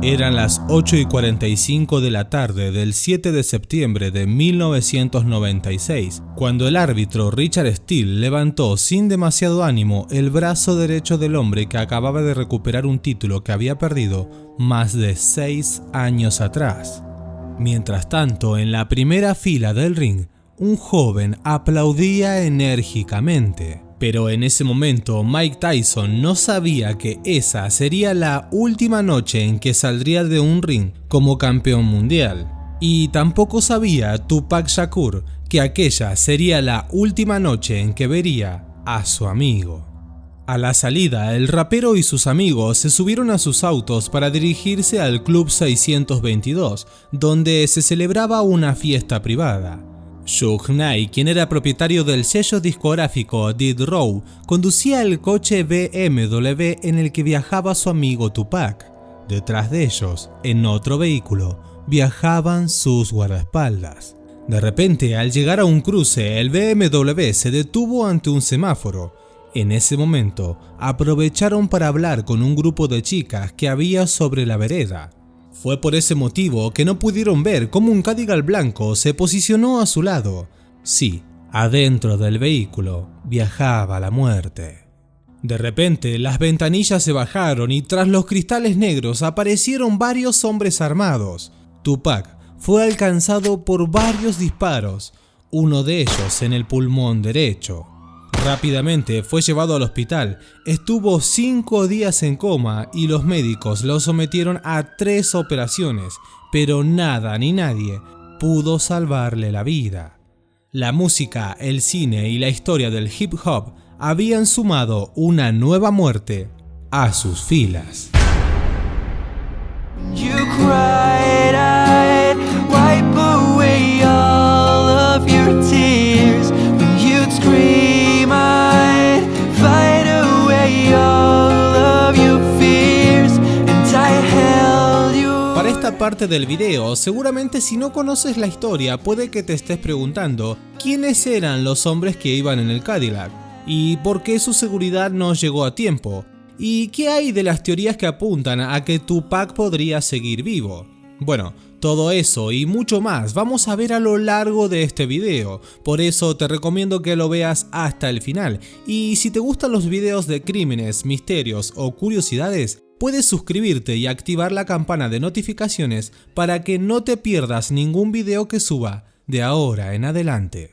Eran las 8:45 de la tarde del 7 de septiembre de 1996, cuando el árbitro Richard Steele levantó sin demasiado ánimo el brazo derecho del hombre que acababa de recuperar un título que había perdido más de 6 años atrás. Mientras tanto, en la primera fila del ring, un joven aplaudía enérgicamente. Pero en ese momento Mike Tyson no sabía que esa sería la última noche en que saldría de un ring como campeón mundial. Y tampoco sabía Tupac Shakur que aquella sería la última noche en que vería a su amigo. A la salida, el rapero y sus amigos se subieron a sus autos para dirigirse al Club 622, donde se celebraba una fiesta privada. Suge Knight, quien era propietario del sello discográfico Death Row, conducía el coche BMW en el que viajaba su amigo Tupac. Detrás de ellos, en otro vehículo, viajaban sus guardaespaldas. De repente, al llegar a un cruce, el BMW se detuvo ante un semáforo. En ese momento, aprovecharon para hablar con un grupo de chicas que había sobre la vereda. Fue por ese motivo que no pudieron ver cómo un Cadillac blanco se posicionó a su lado. Sí, adentro del vehículo viajaba la muerte. De repente, las ventanillas se bajaron y tras los cristales negros aparecieron varios hombres armados. Tupac fue alcanzado por varios disparos, uno de ellos en el pulmón derecho. Rápidamente fue llevado al hospital, estuvo 5 días en coma y los médicos lo sometieron a 3 operaciones, pero nada ni nadie pudo salvarle la vida. La música, el cine y la historia del hip hop habían sumado una nueva muerte a sus filas. You cried, I'd wipe away all of your tears. When you'd scream, I'd fight away all of your fears. And I held you. Para esta parte del video, seguramente si no conoces la historia, puede que te estés preguntando quiénes eran los hombres que iban en el Cadillac y por qué su seguridad no llegó a tiempo. ¿Y qué hay de las teorías que apuntan a que Tupac podría seguir vivo? Bueno, todo eso y mucho más vamos a ver a lo largo de este video, por eso te recomiendo que lo veas hasta el final. Y si te gustan los videos de crímenes, misterios o curiosidades, puedes suscribirte y activar la campana de notificaciones para que no te pierdas ningún video que suba de ahora en adelante.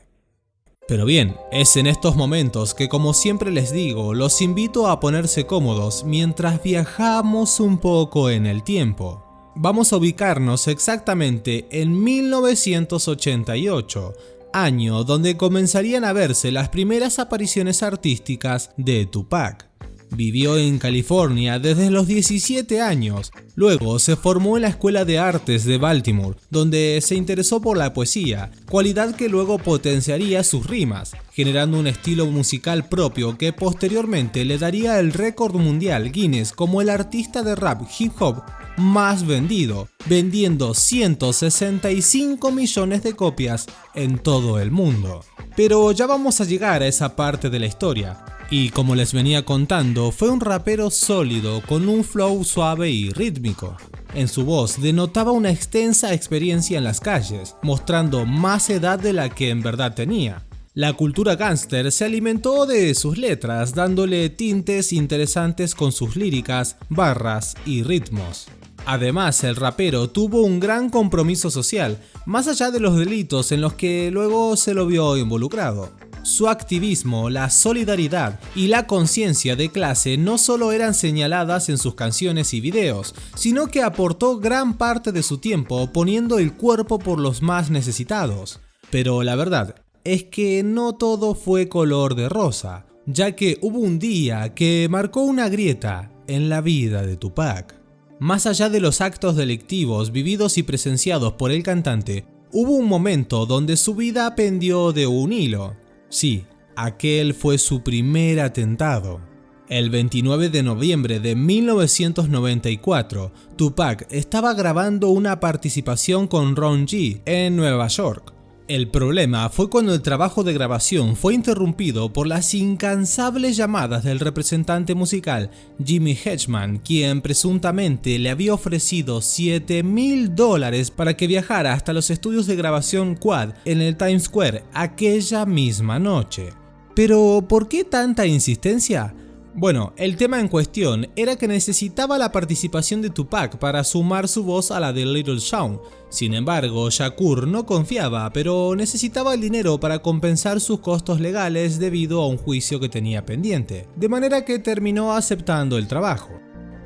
Pero bien, es en estos momentos que, como siempre les digo, los invito a ponerse cómodos mientras viajamos un poco en el tiempo. Vamos a ubicarnos exactamente en 1988, año donde comenzarían a verse las primeras apariciones artísticas de Tupac. Vivió en California desde los 17 años, luego se formó en la Escuela de Artes de Baltimore, donde se interesó por la poesía, cualidad que luego potenciaría sus rimas, generando un estilo musical propio que posteriormente le daría el récord mundial Guinness como el artista de rap hip hop más vendido, vendiendo 165 millones de copias en todo el mundo. Pero ya vamos a llegar a esa parte de la historia. Y como les venía contando, fue un rapero sólido con un flow suave y rítmico. En su voz denotaba una extensa experiencia en las calles, mostrando más edad de la que en verdad tenía. La cultura gángster se alimentó de sus letras, dándole tintes interesantes con sus líricas, barras y ritmos. Además, el rapero tuvo un gran compromiso social, más allá de los delitos en los que luego se lo vio involucrado. Su activismo, la solidaridad y la conciencia de clase no solo eran señaladas en sus canciones y videos, sino que aportó gran parte de su tiempo poniendo el cuerpo por los más necesitados. Pero la verdad es que no todo fue color de rosa, ya que hubo un día que marcó una grieta en la vida de Tupac. Más allá de los actos delictivos vividos y presenciados por el cantante, hubo un momento donde su vida pendió de un hilo. Sí, aquel fue su primer atentado. El 29 de noviembre de 1994, Tupac estaba grabando una participación con Ron G en Nueva York. El problema fue cuando el trabajo de grabación fue interrumpido por las incansables llamadas del representante musical Jimmy Hedgeman, quien presuntamente le había ofrecido $7,000 para que viajara hasta los estudios de grabación Quad en el Times Square aquella misma noche. ¿Pero por qué tanta insistencia? Bueno, el tema en cuestión era que necesitaba la participación de Tupac para sumar su voz a la de Little Shawn. Sin embargo, Shakur no confiaba, pero necesitaba el dinero para compensar sus costos legales debido a un juicio que tenía pendiente, de manera que terminó aceptando el trabajo.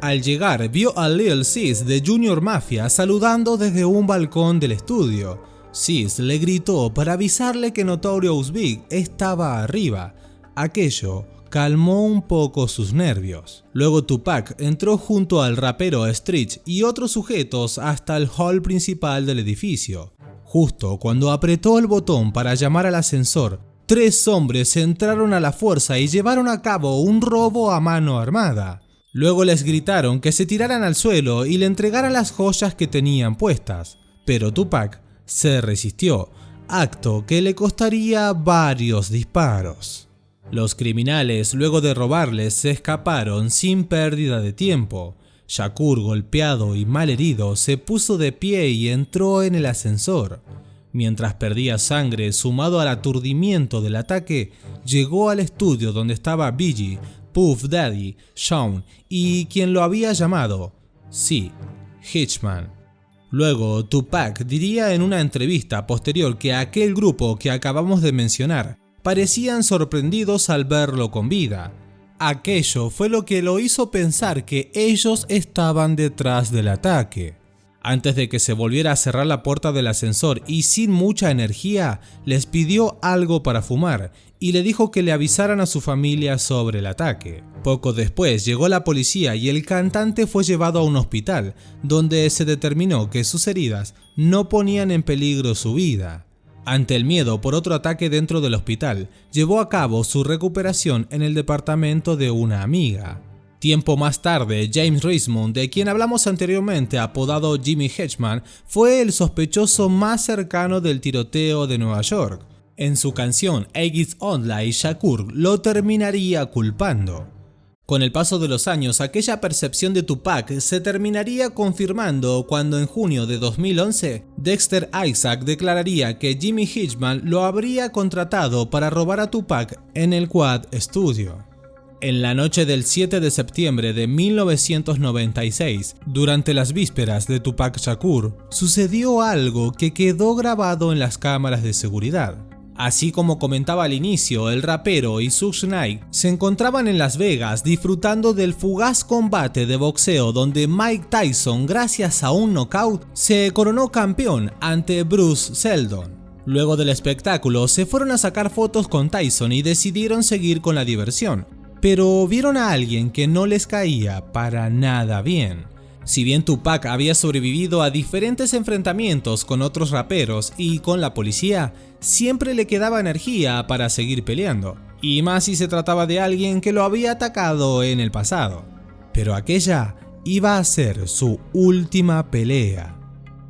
Al llegar, vio a Lil Sis de Junior Mafia saludando desde un balcón del estudio. Sis le gritó para avisarle que Notorious Big estaba arriba. Aquello calmó un poco sus nervios. Luego Tupac entró junto al rapero Stretch y otros sujetos hasta el hall principal del edificio. Justo cuando apretó el botón para llamar al ascensor, 3 hombres entraron a la fuerza y llevaron a cabo un robo a mano armada. Luego les gritaron que se tiraran al suelo y le entregaran las joyas que tenían puestas, pero Tupac se resistió, acto que le costaría varios disparos. Los criminales, luego de robarles, se escaparon sin pérdida de tiempo. Shakur, golpeado y malherido, se puso de pie y entró en el ascensor. Mientras perdía sangre sumado al aturdimiento del ataque, llegó al estudio donde estaba Biggie, Puff Daddy, Shawn y quien lo había llamado, sí, Hedgeman. Luego, Tupac diría en una entrevista posterior que aquel grupo que acabamos de mencionar parecían sorprendidos al verlo con vida. Aquello fue lo que lo hizo pensar que ellos estaban detrás del ataque. Antes de que se volviera a cerrar la puerta del ascensor y sin mucha energía, les pidió algo para fumar y le dijo que le avisaran a su familia sobre el ataque. Poco después llegó la policía y el cantante fue llevado a un hospital, donde se determinó que sus heridas no ponían en peligro su vida. Ante el miedo por otro ataque dentro del hospital, llevó a cabo su recuperación en el departamento de una amiga. Tiempo más tarde, James Richmond, de quien hablamos anteriormente, apodado Jimmy Hedgeman, fue el sospechoso más cercano del tiroteo de Nueva York. En su canción Aegis Only, Shakur lo terminaría culpando. Con el paso de los años, aquella percepción de Tupac se terminaría confirmando cuando en junio de 2011, Dexter Isaac declararía que Jimmy Hedgeman lo habría contratado para robar a Tupac en el Quad Studio. En la noche del 7 de septiembre de 1996, durante las vísperas de Tupac Shakur, sucedió algo que quedó grabado en las cámaras de seguridad. Así como comentaba al inicio, el rapero y Suge Knight se encontraban en Las Vegas disfrutando del fugaz combate de boxeo donde Mike Tyson, gracias a un knockout, se coronó campeón ante Bruce Seldon. Luego del espectáculo se fueron a sacar fotos con Tyson y decidieron seguir con la diversión, pero vieron a alguien que no les caía para nada bien. Si bien Tupac había sobrevivido a diferentes enfrentamientos con otros raperos y con la policía, siempre le quedaba energía para seguir peleando, y más si se trataba de alguien que lo había atacado en el pasado. Pero aquella iba a ser su última pelea.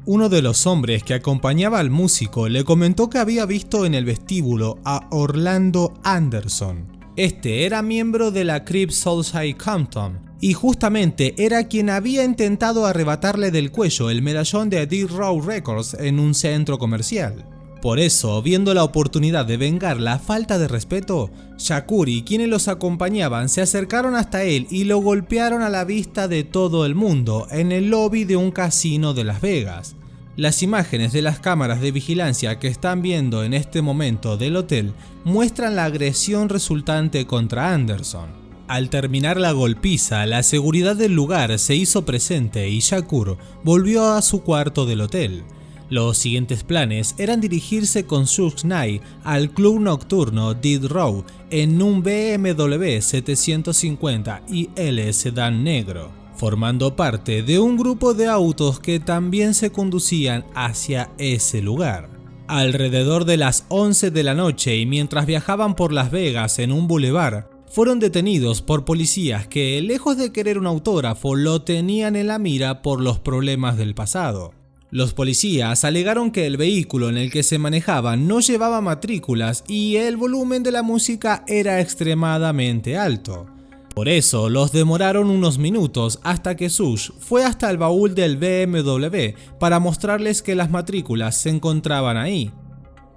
Uno de los hombres que acompañaba al músico le comentó que había visto en el vestíbulo a Orlando Anderson. Este era miembro de la Crips Southside Compton y justamente era quien había intentado arrebatarle del cuello el medallón de Death Row Records en un centro comercial. Por eso, viendo la oportunidad de vengar la falta de respeto, Shakur y quienes los acompañaban se acercaron hasta él y lo golpearon a la vista de todo el mundo en el lobby de un casino de Las Vegas. Las imágenes de las cámaras de vigilancia que están viendo en este momento del hotel muestran la agresión resultante contra Anderson. Al terminar la golpiza, la seguridad del lugar se hizo presente y Shakur volvió a su cuarto del hotel. Los siguientes planes eran dirigirse con Suge Knight al club nocturno Death Row en un BMW 750 IL sedán negro, formando parte de un grupo de autos que también se conducían hacia ese lugar. Alrededor de las 11 de la noche y mientras viajaban por Las Vegas en un bulevar, fueron detenidos por policías que, lejos de querer un autógrafo, lo tenían en la mira por los problemas del pasado. Los policías alegaron que el vehículo en el que se manejaba no llevaba matrículas y el volumen de la música era extremadamente alto. Por eso los demoraron unos minutos hasta que Sush fue hasta el baúl del BMW para mostrarles que las matrículas se encontraban ahí.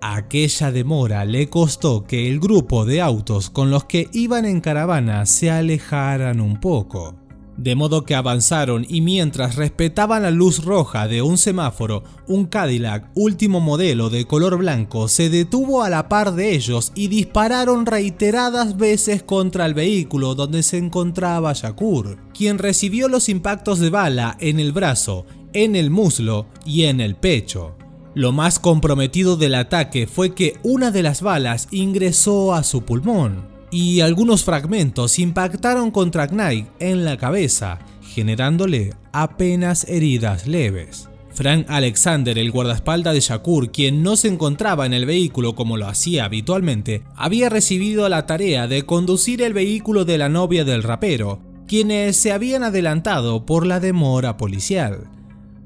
Aquella demora le costó que el grupo de autos con los que iban en caravana se alejaran un poco. De modo que avanzaron y mientras respetaban la luz roja de un semáforo, un Cadillac último modelo de color blanco se detuvo a la par de ellos y dispararon reiteradas veces contra el vehículo donde se encontraba Shakur, quien recibió los impactos de bala en el brazo, en el muslo y en el pecho. Lo más comprometido del ataque fue que una de las balas ingresó a su pulmón y algunos fragmentos impactaron contra Knight en la cabeza, generándole apenas heridas leves. Frank Alexander, el guardaespaldas de Shakur, quien no se encontraba en el vehículo como lo hacía habitualmente, había recibido la tarea de conducir el vehículo de la novia del rapero, quienes se habían adelantado por la demora policial.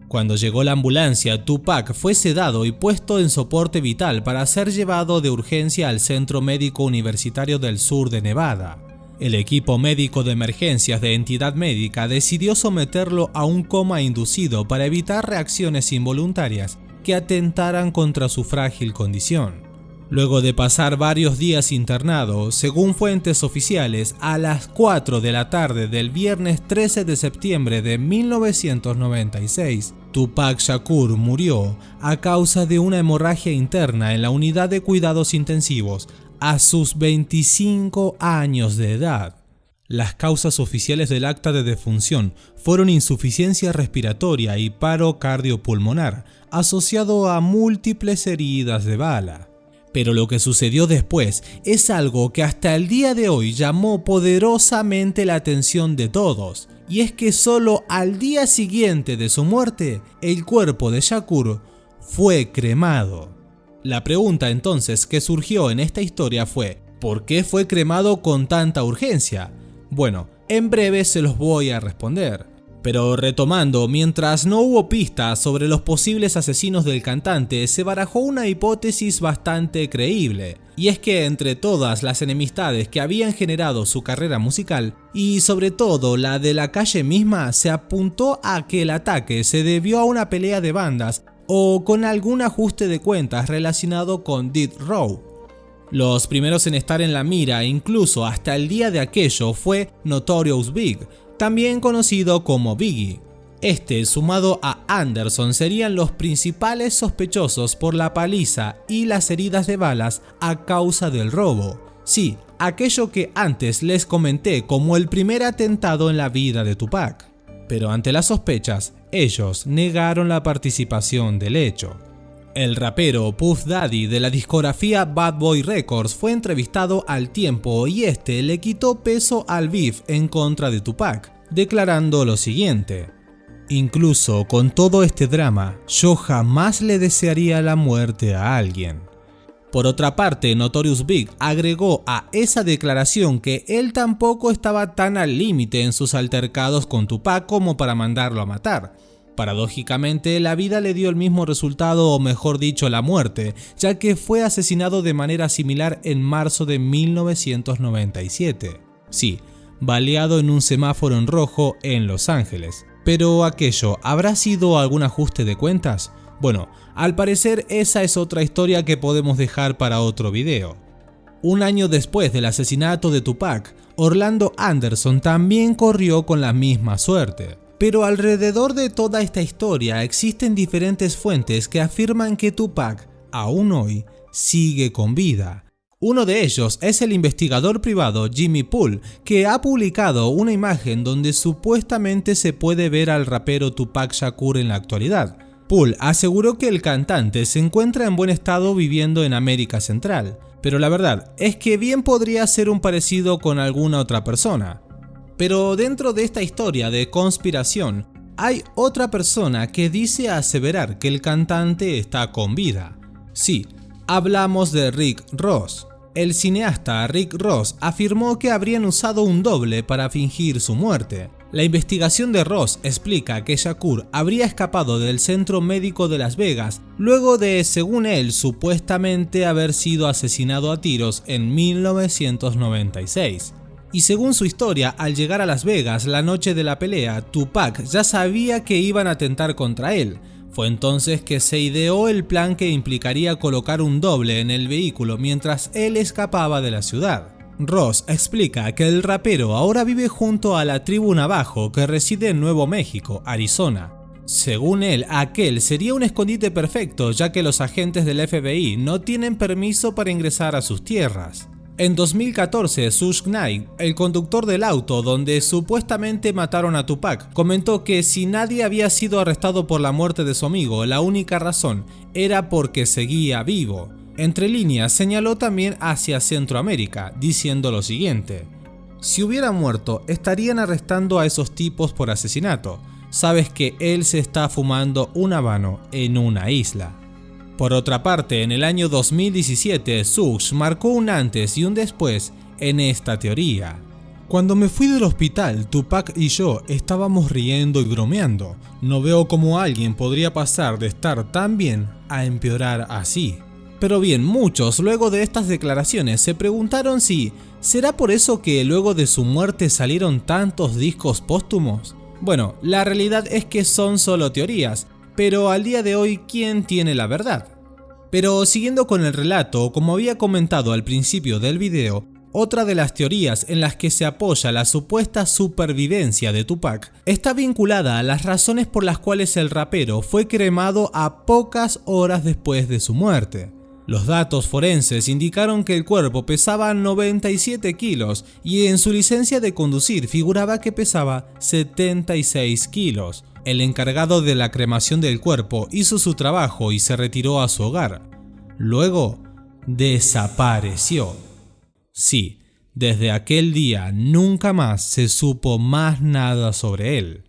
Cuando llegó la ambulancia, Tupac fue sedado y puesto en soporte vital para ser llevado de urgencia al Centro Médico Universitario del Sur de Nevada. El equipo médico de emergencias de Entidad Médica decidió someterlo a un coma inducido para evitar reacciones involuntarias que atentaran contra su frágil condición. Luego de pasar varios días internado, según fuentes oficiales, a las 4 de la tarde del viernes 13 de septiembre de 1996, Tupac Shakur murió a causa de una hemorragia interna en la unidad de cuidados intensivos a sus 25 años de edad. Las causas oficiales del acta de defunción fueron insuficiencia respiratoria y paro cardiopulmonar, asociado a múltiples heridas de bala. Pero lo que sucedió después es algo que hasta el día de hoy llamó poderosamente la atención de todos, y es que solo al día siguiente de su muerte, el cuerpo de Shakur fue cremado. La pregunta entonces que surgió en esta historia fue, ¿por qué fue cremado con tanta urgencia? Bueno, en breve se los voy a responder. Pero retomando, mientras no hubo pistas sobre los posibles asesinos del cantante, se barajó una hipótesis bastante creíble, y es que entre todas las enemistades que habían generado su carrera musical, y sobre todo la de la calle misma, se apuntó a que el ataque se debió a una pelea de bandas o con algún ajuste de cuentas relacionado con Death Row. Los primeros en estar en la mira, incluso hasta el día de aquello, fue Notorious Big, también conocido como Biggie. Este, sumado a Anderson, serían los principales sospechosos por la paliza y las heridas de balas a causa del robo. Sí, aquello que antes les comenté como el primer atentado en la vida de Tupac. Pero ante las sospechas, ellos negaron la participación del hecho. El rapero Puff Daddy de la discografía Bad Boy Records fue entrevistado al tiempo y este le quitó peso al beef en contra de Tupac, declarando lo siguiente: incluso con todo este drama, yo jamás le desearía la muerte a alguien. Por otra parte, Notorious Big agregó a esa declaración que él tampoco estaba tan al límite en sus altercados con Tupac como para mandarlo a matar. Paradójicamente, la vida le dio el mismo resultado, o mejor dicho, la muerte, ya que fue asesinado de manera similar en marzo de 1997. Sí, baleado en un semáforo en rojo en Los Ángeles. Pero aquello, ¿habrá sido algún ajuste de cuentas? Bueno, al parecer esa es otra historia que podemos dejar para otro video. Un año después del asesinato de Tupac, Orlando Anderson también corrió con la misma suerte. Pero alrededor de toda esta historia existen diferentes fuentes que afirman que Tupac, aún hoy, sigue con vida. Uno de ellos es el investigador privado Jimmy Poole, que ha publicado una imagen donde supuestamente se puede ver al rapero Tupac Shakur en la actualidad. Poole aseguró que el cantante se encuentra en buen estado viviendo en América Central, pero la verdad es que bien podría ser un parecido con alguna otra persona. Pero dentro de esta historia de conspiración, hay otra persona que dice aseverar que el cantante está con vida. Sí, hablamos de Rick Ross. El cineasta Rick Ross afirmó que habrían usado un doble para fingir su muerte. La investigación de Ross explica que Shakur habría escapado del centro médico de Las Vegas luego de, según él, supuestamente haber sido asesinado a tiros en 1996. Y según su historia, al llegar a Las Vegas la noche de la pelea, Tupac ya sabía que iban a atentar contra él. Fue entonces que se ideó el plan que implicaría colocar un doble en el vehículo mientras él escapaba de la ciudad. Ross explica que el rapero ahora vive junto a la tribu Navajo que reside en Nuevo México, Arizona. Según él, aquel sería un escondite perfecto ya que los agentes del FBI no tienen permiso para ingresar a sus tierras. En 2014, Suge Knight, el conductor del auto donde supuestamente mataron a Tupac, comentó que si nadie había sido arrestado por la muerte de su amigo, la única razón era porque seguía vivo. Entre líneas señaló también hacia Centroamérica, diciendo lo siguiente: si hubiera muerto, estarían arrestando a esos tipos por asesinato. Sabes que él se está fumando un habano en una isla. Por otra parte, en el año 2017, Suge marcó un antes y un después en esta teoría. Cuando me fui del hospital, Tupac y yo estábamos riendo y bromeando. No veo cómo alguien podría pasar de estar tan bien a empeorar así. Pero bien, muchos luego de estas declaraciones se preguntaron si ¿será por eso que luego de su muerte salieron tantos discos póstumos? Bueno, la realidad es que son solo teorías, pero al día de hoy, ¿quién tiene la verdad? Pero siguiendo con el relato, como había comentado al principio del video, otra de las teorías en las que se apoya la supuesta supervivencia de Tupac está vinculada a las razones por las cuales el rapero fue cremado a pocas horas después de su muerte. Los datos forenses indicaron que el cuerpo pesaba 97 kilos y en su licencia de conducir figuraba que pesaba 76 kilos. El encargado de la cremación del cuerpo hizo su trabajo y se retiró a su hogar. Luego, desapareció. Sí, desde aquel día nunca más se supo más nada sobre él.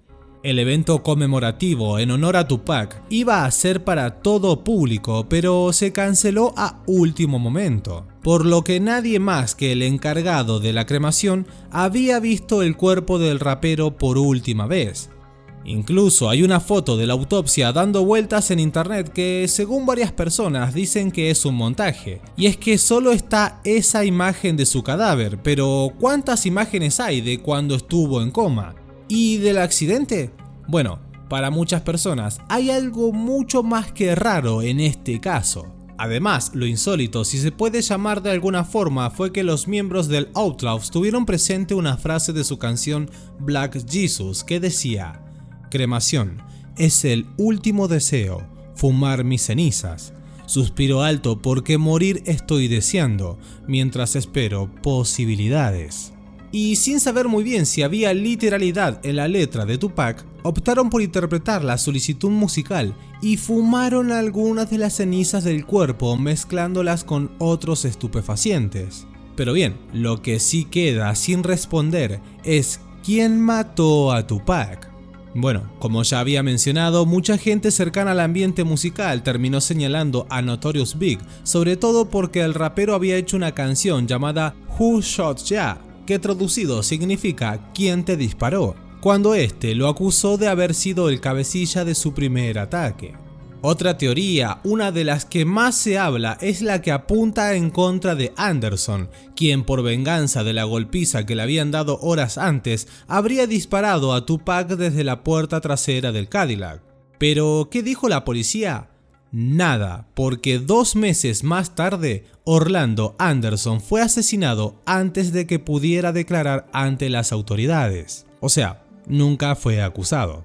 El evento conmemorativo en honor a Tupac iba a ser para todo público, pero se canceló a último momento, por lo que nadie más que el encargado de la cremación había visto el cuerpo del rapero por última vez. Incluso hay una foto de la autopsia dando vueltas en internet que, según varias personas, dicen que es un montaje. Y es que solo está esa imagen de su cadáver, pero ¿cuántas imágenes hay de cuando estuvo en coma? ¿Y del accidente? Bueno, para muchas personas hay algo mucho más que raro en este caso. Además, lo insólito, si se puede llamar de alguna forma, fue que los miembros del Outlaws tuvieron presente una frase de su canción Black Jesus que decía: cremación, es el último deseo, fumar mis cenizas. Suspiro alto porque morir estoy deseando, mientras espero posibilidades. Y sin saber muy bien si había literalidad en la letra de Tupac, optaron por interpretar la solicitud musical y fumaron algunas de las cenizas del cuerpo mezclándolas con otros estupefacientes. Pero bien, lo que sí queda sin responder es ¿quién mató a Tupac? Bueno, como ya había mencionado, mucha gente cercana al ambiente musical terminó señalando a Notorious Big, sobre todo porque el rapero había hecho una canción llamada Who Shot Ya, que traducido significa ¿quién te disparó?, cuando este lo acusó de haber sido el cabecilla de su primer ataque. Otra teoría, una de las que más se habla, es la que apunta en contra de Anderson, quien por venganza de la golpiza que le habían dado horas antes, habría disparado a Tupac desde la puerta trasera del Cadillac. Pero, ¿qué dijo la policía? Nada, porque 2 meses más tarde, Orlando Anderson fue asesinado antes de que pudiera declarar ante las autoridades. O sea, nunca fue acusado.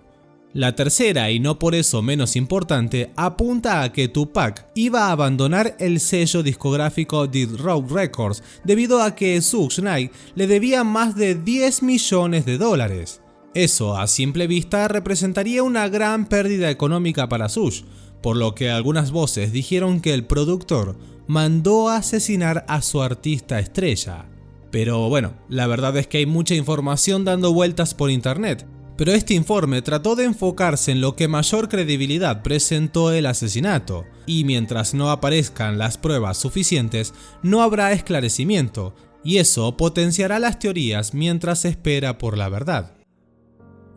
La tercera, y no por eso menos importante, apunta a que Tupac iba a abandonar el sello discográfico Death Row Records debido a que Suge Knight le debía más de $10 millones. Eso a simple vista representaría una gran pérdida económica para Suge, por lo que algunas voces dijeron que el productor mandó a asesinar a su artista estrella. Pero bueno, la verdad es que hay mucha información dando vueltas por internet, pero este informe trató de enfocarse en lo que mayor credibilidad presentó el asesinato, y mientras no aparezcan las pruebas suficientes, no habrá esclarecimiento, y eso potenciará las teorías mientras se espera por la verdad.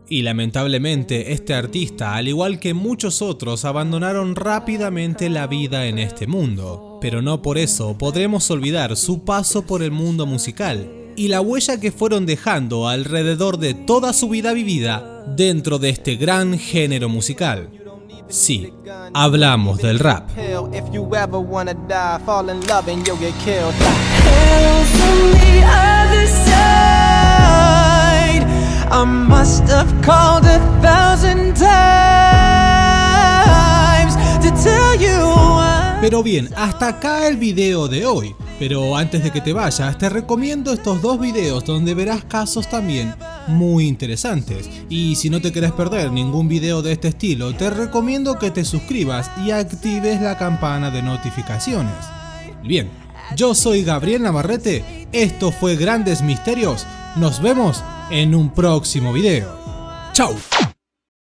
Y lamentablemente este artista, al igual que muchos otros, abandonaron rápidamente la vida en este mundo. Pero no por eso podremos olvidar su paso por el mundo musical y la huella que fueron dejando alrededor de toda su vida vivida dentro de este gran género musical. Sí, hablamos del rap. If you ever wanna die, fall in love and you'll get killed. Hell from the other side. I must have called 1,000 times to tell you why. Pero bien, hasta acá el video de hoy. Pero antes de que te vayas, te recomiendo estos dos videos donde verás casos también muy interesantes. Y si no te querés perder ningún video de este estilo, te recomiendo que te suscribas y actives la campana de notificaciones. Bien, yo soy Gabriel Navarrete, esto fue Grandes Misterios, nos vemos en un próximo video. ¡Chao!